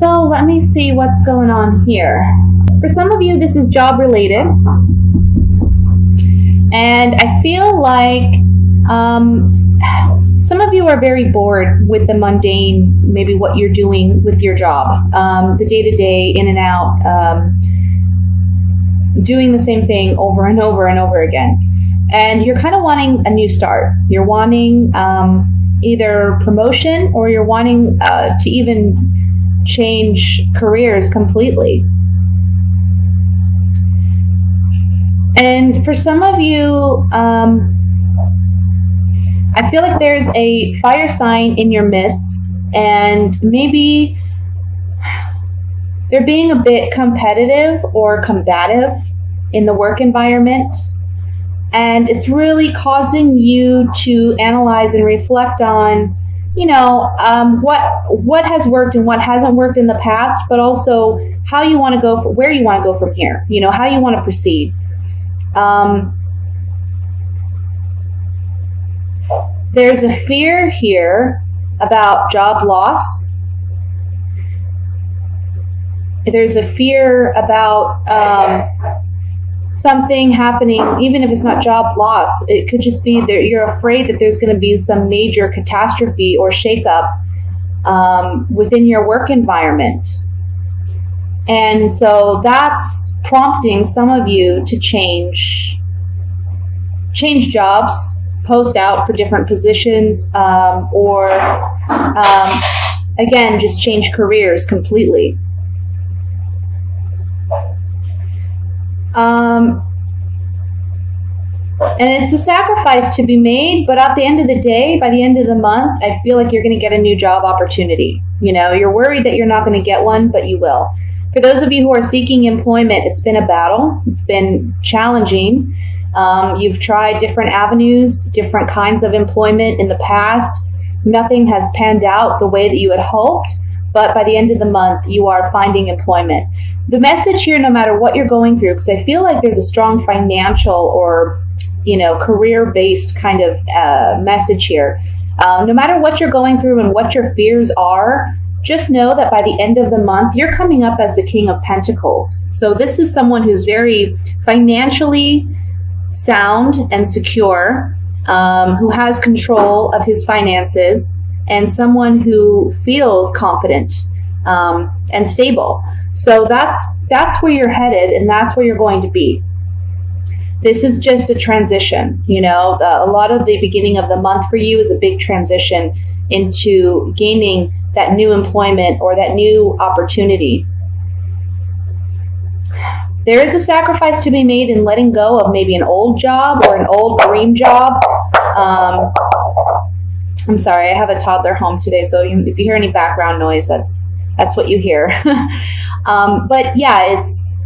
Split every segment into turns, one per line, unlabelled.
So let me see what's going on here. For some of you, this is job related. And I feel like some of you are very bored with the mundane, maybe what you're doing with your job, the day-to-day, in and out, doing the same thing over and over and over again. And you're kind of wanting a new start. You're wanting either promotion, or you're wanting to even change careers completely. And for some of you, I feel like there's a fire sign in your midst, and maybe they're being a bit competitive or combative in the work environment. And it's really causing you to analyze and reflect on, what has worked and what hasn't worked in the past, but also how you want to go, where you want to go from here, how you want to proceed. There's a fear here about job loss. There's a fear about something happening, even if it's not job loss. It could just be that you're afraid that there's going to be some major catastrophe or shakeup within your work environment. And so that's prompting some of you to change jobs, post out for different positions, or again, just change careers completely. And it's a sacrifice to be made, but at the end of the day, by the end of the month, I feel like you're going to get a new job opportunity. You're worried that you're not going to get one, but you will. For those of you who are seeking employment, it's been a battle. It's been challenging. You've tried different avenues, different kinds of employment in the past. Nothing has panned out the way that you had hoped, but by the end of the month, you are finding employment. The message here, no matter what you're going through, because I feel like there's a strong financial or, career-based kind of message here. No matter what you're going through and what your fears are, just know that by the end of the month, you're coming up as the King of Pentacles. So this is someone who's very financially sound and secure, who has control of his finances, and someone who feels confident and stable. So that's where you're headed, and that's where you're going to be. This is just a transition. A lot of the beginning of the month for you is a big transition into gaining that new employment or that new opportunity. There is a sacrifice to be made in letting go of maybe an old job or an old dream job. I'm sorry, I have a toddler home today, so if you hear any background noise, that's what you hear. But yeah, it's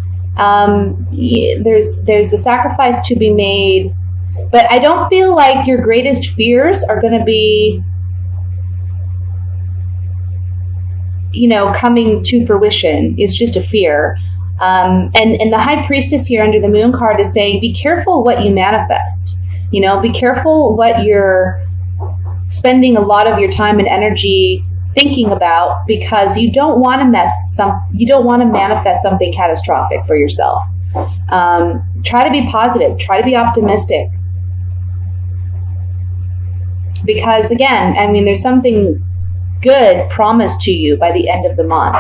there's a sacrifice to be made, but I don't feel like your greatest fears are going to be, coming to fruition. It's just a fear. And the High Priestess here under the Moon card is saying, be careful what you manifest. Be careful what you're spending a lot of your time and energy thinking about, because you don't want to manifest something catastrophic for yourself. Try to be positive. Try to be optimistic. Because again, there's something good promised to you by the end of the month.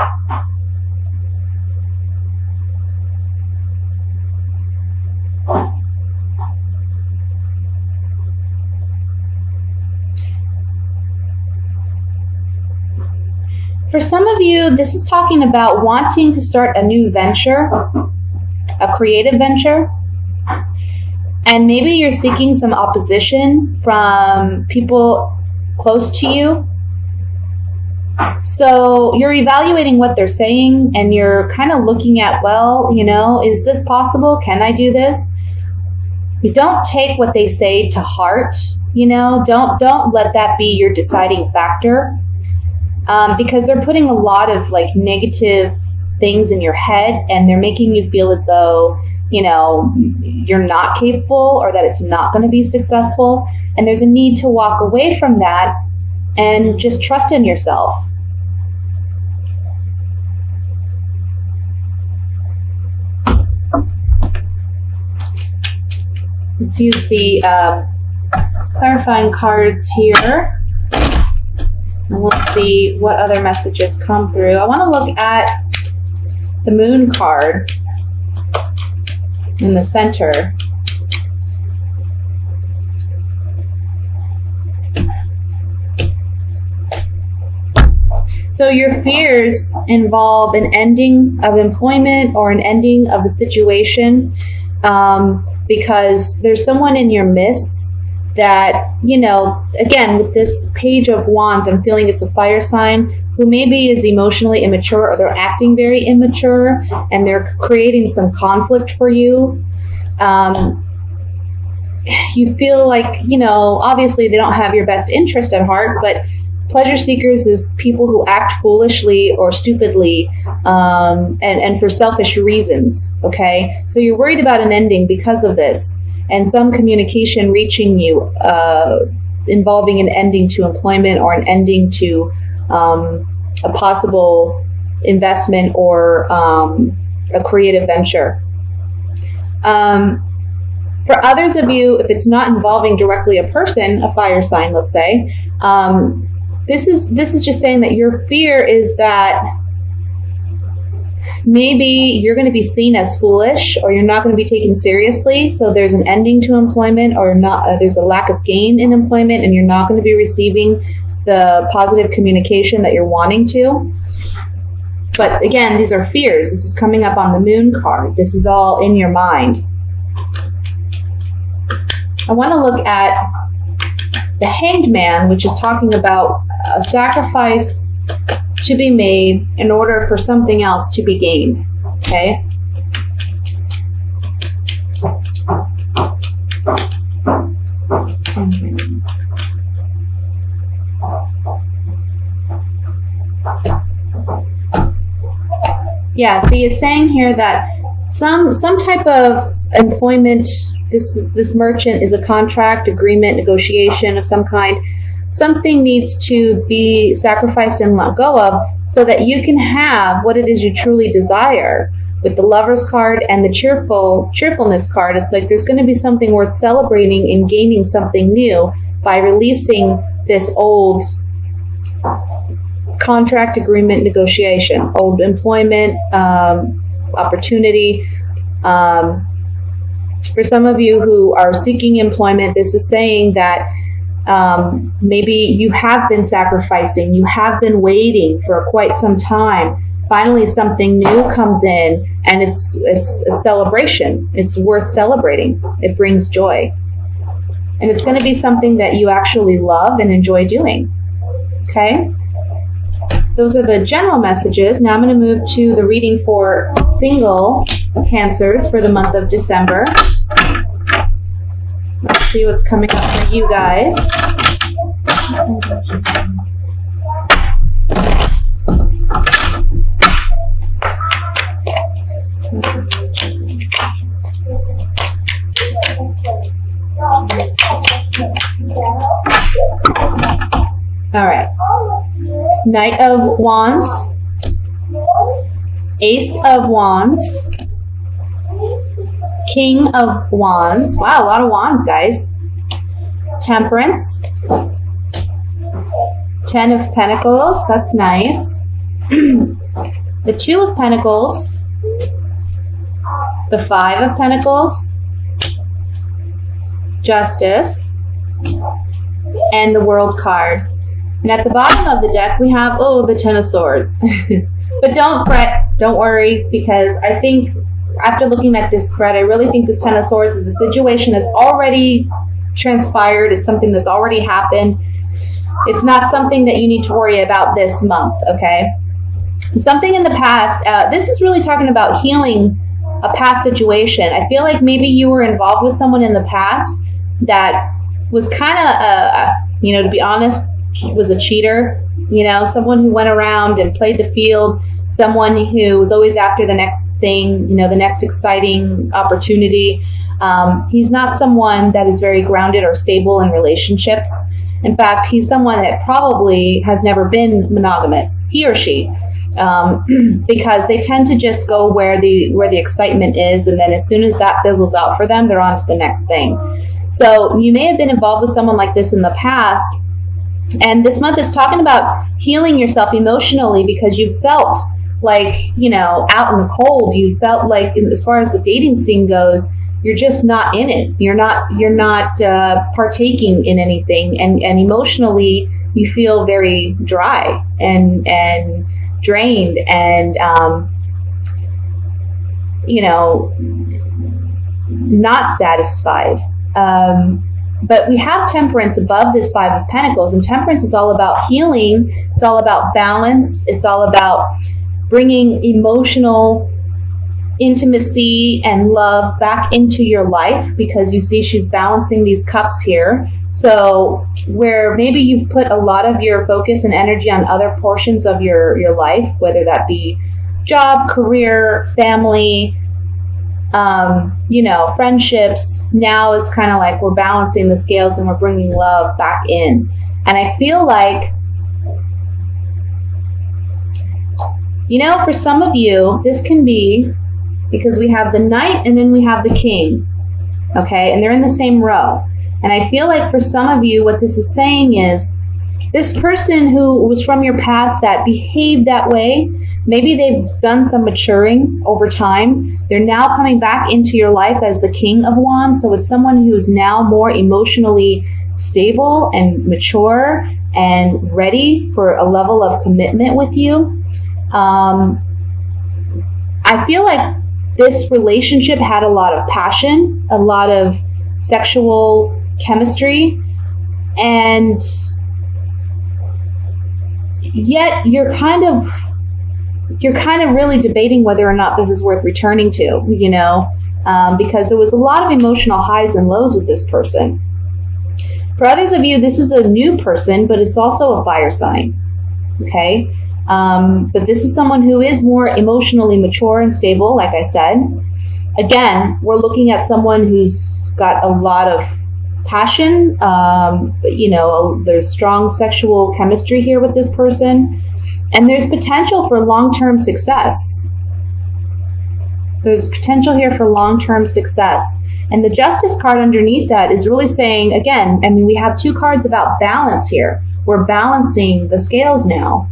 For some of you, this is talking about wanting to start a new venture, a creative venture. And maybe you're seeking some opposition from people close to you. So you're evaluating what they're saying, and you're kind of looking at, is this possible? Can I do this? You don't take what they say to heart. Don't let that be your deciding factor. Because they're putting a lot of negative things in your head, and they're making you feel as though, you're not capable, or that it's not going to be successful. And there's a need to walk away from that and just trust in yourself. Let's use the clarifying cards here. And we'll see what other messages come through. I want to look at the Moon card in the center. So your fears involve an ending of employment or an ending of the situation, because there's someone in your midst that, you know, again, with this Page of Wands, I'm feeling it's a fire sign who maybe is emotionally immature, or they're acting very immature and they're creating some conflict for you. You feel like, you know, obviously they don't have your best interest at heart, but pleasure seekers is people who act foolishly or stupidly, and for selfish reasons, okay? So you're worried about an ending because of this, and some communication reaching you involving an ending to employment or an ending to a possible investment or a creative venture. For others of you, if it's not involving directly a person, a fire sign, let's say, this is just saying that your fear is that maybe you're going to be seen as foolish, or you're not going to be taken seriously. So there's an ending to employment, or not. There's a lack of gain in employment, and you're not going to be receiving the positive communication that you're wanting to. But again, these are fears. This is coming up on the Moon card. This is all in your mind. I want to look at the Hanged Man, which is talking about a sacrifice to be made in order for something else to be gained. Okay? Yeah, see, it's saying here that some type of employment, this merchant is a contract, agreement, negotiation of some kind. Something needs to be sacrificed and let go of so that you can have what it is you truly desire. With the Lover's card and the cheerfulness card, it's like there's going to be something worth celebrating and gaining something new by releasing this old contract, agreement, negotiation, old employment, opportunity. For some of you who are seeking employment, this is saying that maybe you have been sacrificing, you have been waiting for quite some time. Finally, something new comes in, and it's a celebration. It's worth celebrating. It brings joy. And it's going to be something that you actually love and enjoy doing. Okay? Those are the general messages. Now I'm going to move to the reading for single Cancers for the month of December. Let's see what's coming up for you guys. All right. Knight of Wands, Ace of Wands, King of Wands. Wow, a lot of wands, guys. Temperance. 10 of Pentacles. That's nice. The 2 of Pentacles. The 5 of Pentacles. Justice. And the World card. And at the bottom of the deck, we have, the 10 of Swords. But don't fret. Don't worry, because I think after looking at this spread, I really think this 10 of Swords is a situation that's already transpired. It's something that's already happened. It's not something that you need to worry about this month, okay? Something in the past, this is really talking about healing a past situation. I feel like maybe you were involved with someone in the past that was kind of, to be honest, was a cheater, someone who went around and played the field, someone who was always after the next thing, the next exciting opportunity. He's not someone that is very grounded or stable in relationships. In fact, he's someone that probably has never been monogamous, he or she. because they tend to just go where the excitement is, and then as soon as that fizzles out for them, they're on to the next thing. So you may have been involved with someone like this in the past, and this month is talking about healing yourself emotionally because you felt like, out in the cold. You felt like, as far as the dating scene goes, you're just not in it. You're not partaking in anything, and emotionally you feel very dry and drained and not satisfied. But we have temperance above this Five of Pentacles, and temperance is all about healing. It's all about balance. It's all about bringing emotional intimacy and love back into your life, because you see she's balancing these cups here. So where maybe you've put a lot of your focus and energy on other portions of your life, whether that be job, career, family, friendships, now it's kind of like we're balancing the scales and we're bringing love back in. And I feel like, for some of you, this can be because we have the Knight and then we have the King, okay? And they're in the same row. And I feel like for some of you, what this is saying is this person who was from your past that behaved that way, maybe they've done some maturing over time. They're now coming back into your life as the King of Wands. So it's someone who's now more emotionally stable and mature and ready for a level of commitment with you. I feel like this relationship had a lot of passion, a lot of sexual chemistry, and yet you're kind of really debating whether or not this is worth returning to, because there was a lot of emotional highs and lows with this person. For others of you, this is a new person, but it's also a fire sign, okay? But this is someone who is more emotionally mature and stable, like I said. Again, we're looking at someone who's got a lot of passion. There's strong sexual chemistry here with this person. And there's potential for long-term success. There's potential here for long-term success. And the Justice card underneath that is really saying, again, we have two cards about balance here. We're balancing the scales now.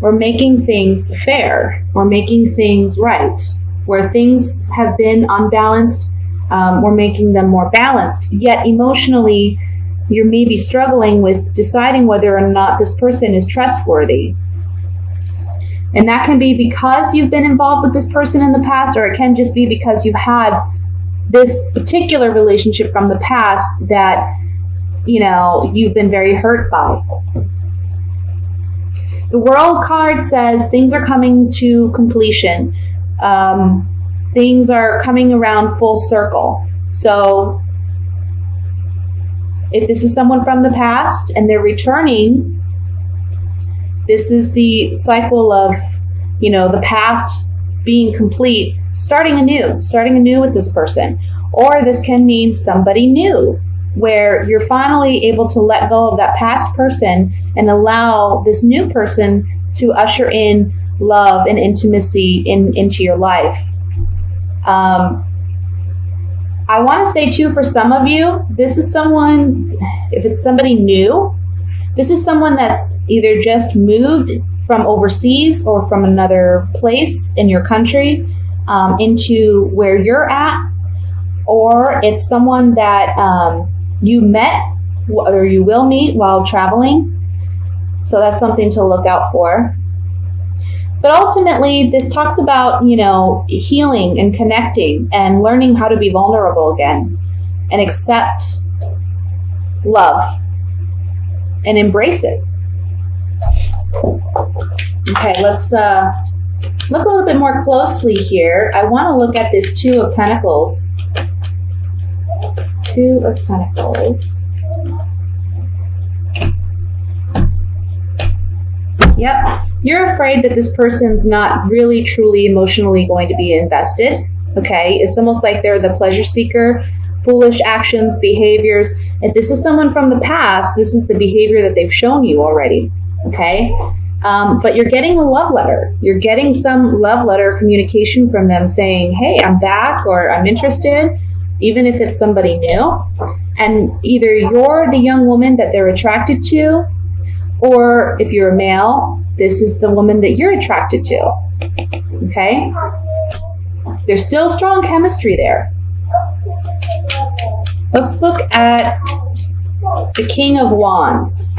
We're making things fair. We're making things right. Where things have been unbalanced, we're making them more balanced. Yet emotionally, you're maybe struggling with deciding whether or not this person is trustworthy. And that can be because you've been involved with this person in the past, or it can just be because you've had this particular relationship from the past that, you've been very hurt by. The World card says things are coming to completion. Things are coming around full circle. So if this is someone from the past and they're returning, this is the cycle of, the past being complete, starting anew with this person. Or this can mean somebody new, where you're finally able to let go of that past person and allow this new person to usher in love and intimacy into your life. I want to say too, for some of you, this is someone, if it's somebody new, this is someone that's either just moved from overseas or from another place in your country into where you're at, or it's someone that you met or you will meet while traveling. So that's something to look out for. But ultimately, this talks about, healing and connecting and learning how to be vulnerable again and accept love and embrace it. Okay, let's look a little bit more closely here. I want to look at this Two of Pentacles. Two of Pentacles. Yep. You're afraid that this person's not really, truly, emotionally going to be invested. Okay. It's almost like they're the pleasure seeker, foolish actions, behaviors. If this is someone from the past, this is the behavior that they've shown you already. Okay. But you're getting a love letter. You're getting some love letter communication from them saying, hey, I'm back, or I'm interested, even if it's somebody new. And either you're the young woman that they're attracted to, or if you're a male, this is the woman that you're attracted to. Okay? There's still strong chemistry there. Let's look at the King of Wands.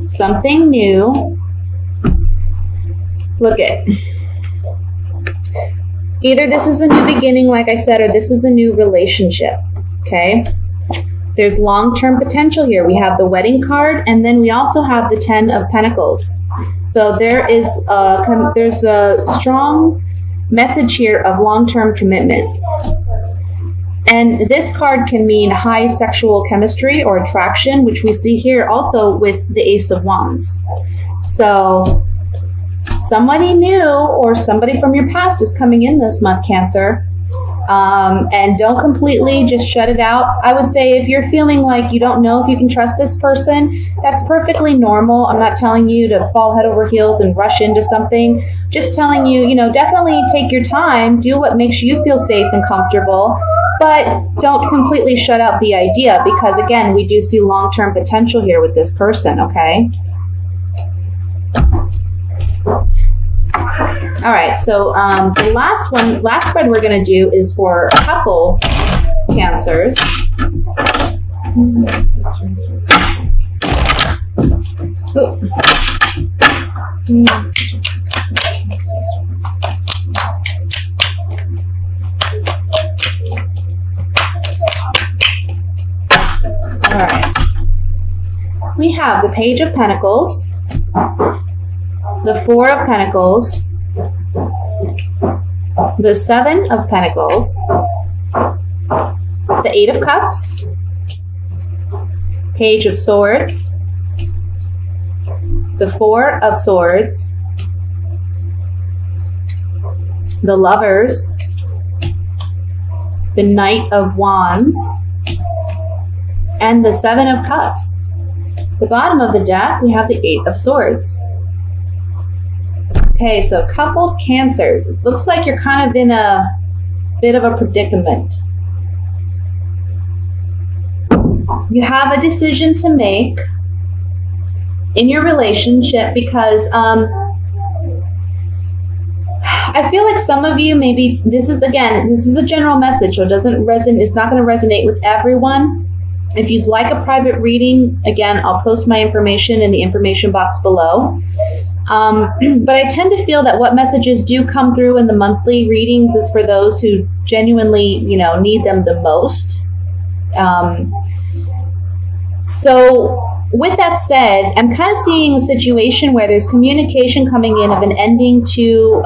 Something new. Look at. Either this is a new beginning, like I said, or this is a new relationship. Okay? There's long-term potential here. We have the wedding card, and then we also have the 10 of Pentacles. So there's a strong message here of long-term commitment. And this card can mean high sexual chemistry or attraction, which we see here also with the Ace of Wands. So somebody new or somebody from your past is coming in this month, Cancer. And don't completely just shut it out. I would say if you're feeling like you don't know if you can trust this person, that's perfectly normal. I'm not telling you to fall head over heels and rush into something. Just telling you, definitely take your time, do what makes you feel safe and comfortable, but don't completely shut out the idea, because again, we do see long-term potential here with this person, okay? All right, so the last spread we're going to do is for a couple Cancers. Oh. All right. We have the Page of Pentacles, the Four of Pentacles, the Seven of Pentacles, the Eight of Cups, Page of Swords, the Four of Swords, the Lovers, the Knight of Wands, and the Seven of Cups. The bottom of the deck, we have the Eight of Swords. Okay, so coupled Cancers. It looks like you're kind of in a bit of a predicament. You have a decision to make in your relationship because I feel like some of you, maybe this is a general message, so it's not going to resonate with everyone. If you'd like a private reading, again, I'll post my information in the information box below. But I tend to feel that what messages do come through in the monthly readings is for those who genuinely, need them the most. So with that said, I'm kind of seeing a situation where there's communication coming in of an ending to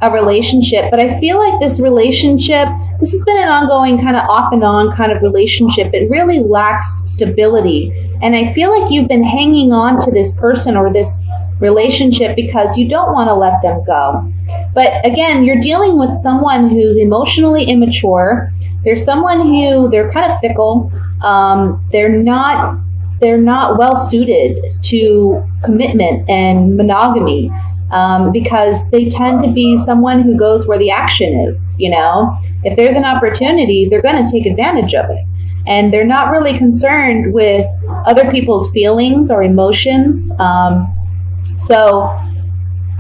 a relationship, but I feel like this relationship, this has been an ongoing kind of off and on kind of relationship. It really lacks stability. And I feel like you've been hanging on to this person or this relationship because you don't want to let them go. But again, you're dealing with someone who's emotionally immature. There's someone who, they're kind of fickle. They're not well suited to commitment and monogamy. Because they tend to be someone who goes where the action is, If there's an opportunity, they're going to take advantage of it. And they're not really concerned with other people's feelings or emotions. So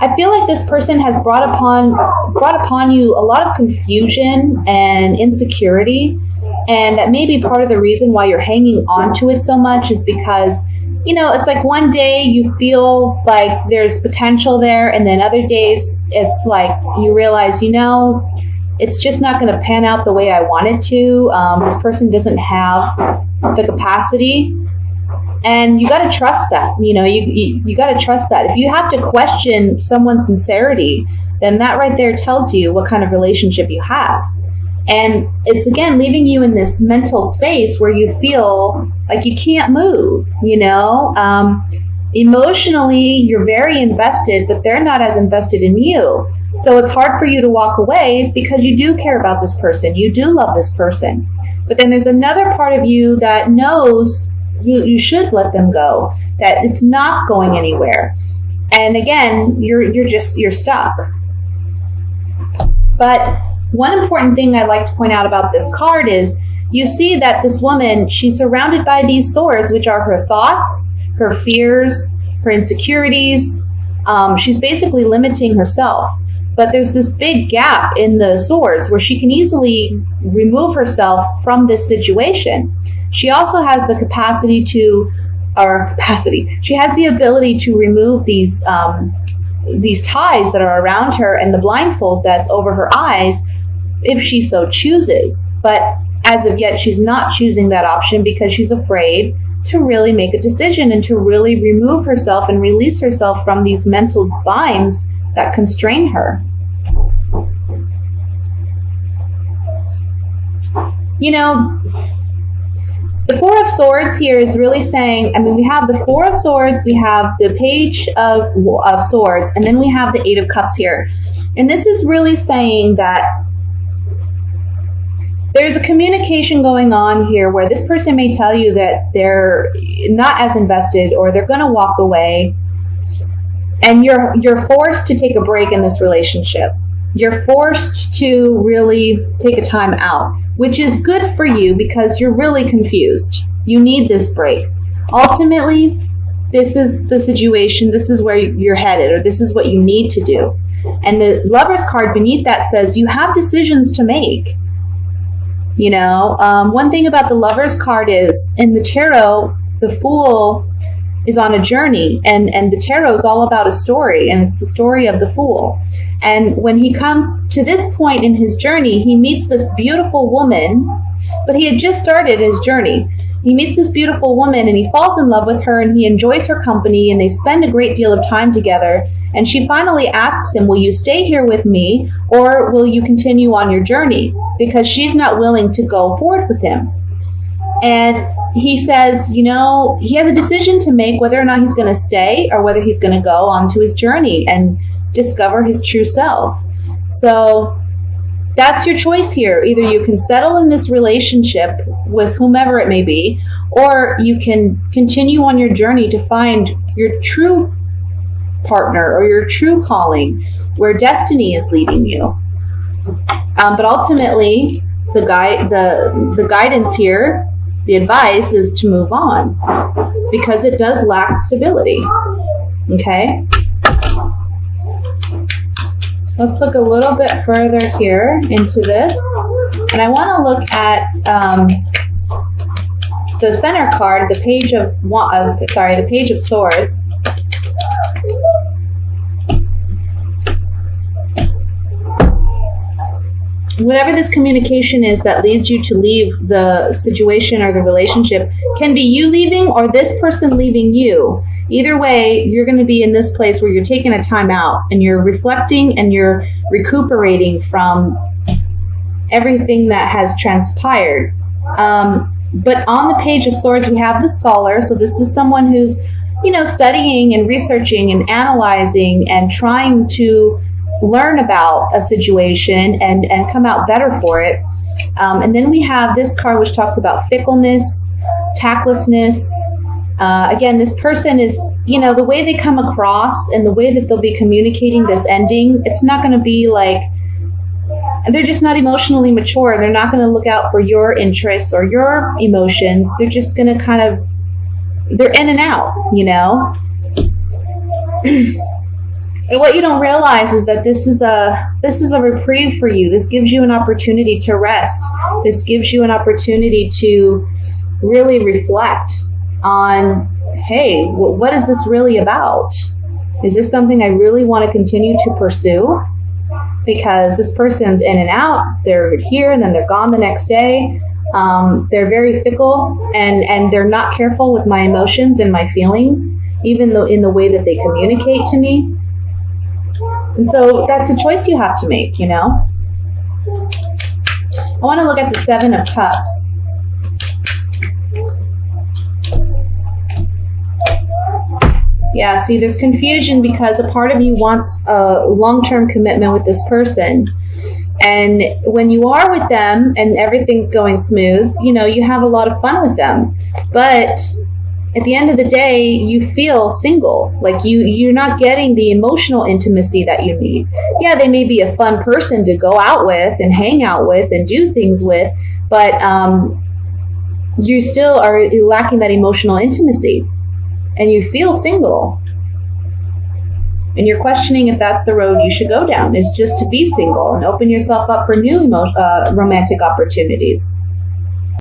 I feel like this person has brought upon you a lot of confusion and insecurity. And that may be part of the reason why you're hanging on to it so much is because it's like one day you feel like there's potential there, and then other days it's like you realize, it's just not going to pan out the way I want it to. This person doesn't have the capacity, and you got to trust that. You got to trust that. If you have to question someone's sincerity, then that right there tells you what kind of relationship you have. And it's, again, leaving you in this mental space where you feel like you can't move, Emotionally, you're very invested, but they're not as invested in you. So it's hard for you to walk away because you do care about this person. You do love this person. But then there's another part of you that knows you should let them go, that it's not going anywhere. And again, you're stuck. But one important thing I'd like to point out about this card is you see that this woman, she's surrounded by these swords, which are her thoughts, her fears, her insecurities. She's basically limiting herself. But there's this big gap in the swords where she can easily remove herself from this situation. She also has the she has the ability to remove these ties that are around her and the blindfold that's over her eyes if she so chooses. But as of yet, she's not choosing that option because she's afraid to really make a decision and to really remove herself and release herself from these mental binds that constrain her. You know, the Four of Swords here is really saying, I mean, we have the Four of Swords, we have the Page of Swords, and then we have the Eight of Cups here. And this is really saying that there's a communication going on here where this person may tell you that they're not as invested or they're going to walk away, and you're forced to take a break in this relationship. You're forced to really take a time out, which is good for you because you're really confused. You need this break. Ultimately, this is the situation, this is where you're headed, or this is what you need to do. And the Lover's card beneath that says you have decisions to make. You know, one thing about the Lover's card is in the tarot, the Fool is on a journey, and the tarot is all about a story, and it's the story of the Fool. And when he comes to this point in his journey, he meets this beautiful woman, but he had just started his journey. He meets this beautiful woman and he falls in love with her and he enjoys her company and they spend a great deal of time together. And she finally asks him, will you stay here with me or will you continue on your journey? Because she's not willing to go forward with him. And he says, you know, he has a decision to make whether or not he's going to stay or whether he's going to go on to his journey and discover his true self. So that's your choice here. Either you can settle in this relationship with whomever it may be, or you can continue on your journey to find your true partner or your true calling, where destiny is leading you. But ultimately, the guidance here, the advice is to move on because it does lack stability. Okay? Let's look a little bit further here into this. And I want to look at the center card, the Page of Swords. Whatever this communication is that leads you to leave the situation or the relationship can be you leaving or this person leaving you. Either way, you're going to be in this place where you're taking a time out and you're reflecting and you're recuperating from everything that has transpired. But on the Page of Swords, we have the scholar. So this is someone who's, you know, studying and researching and analyzing and trying to learn about a situation and come out better for it. And then we have this card which talks about fickleness, tactlessness. Again, this person is, you know, the way they come across and the way that they'll be communicating this ending, it's not going to be like, they're just not emotionally mature. They're not going to look out for your interests or your emotions. They're just going to kind of, they're in and out, you know. And what you don't realize is that this is a reprieve for you. This gives you an opportunity to rest. This gives you an opportunity to really reflect on, hey, what is this really about? Is this something I really want to continue to pursue? Because this person's in and out. They're here and then they're gone the next day. They're very fickle and they're not careful with my emotions and my feelings, even though in the way that they communicate to me. And so that's a choice you have to make, you know. I want to look at the Seven of Cups. Yeah, see, there's confusion because a part of you wants a long-term commitment with this person. And when you are with them and everything's going smooth, you know, you have a lot of fun with them. But at the end of the day, you feel single. Like you're not getting the emotional intimacy that you need. Yeah, they may be a fun person to go out with and hang out with and do things with, but you still are lacking that emotional intimacy. And you feel single. And you're questioning if that's the road you should go down, is just to be single and open yourself up for new romantic opportunities.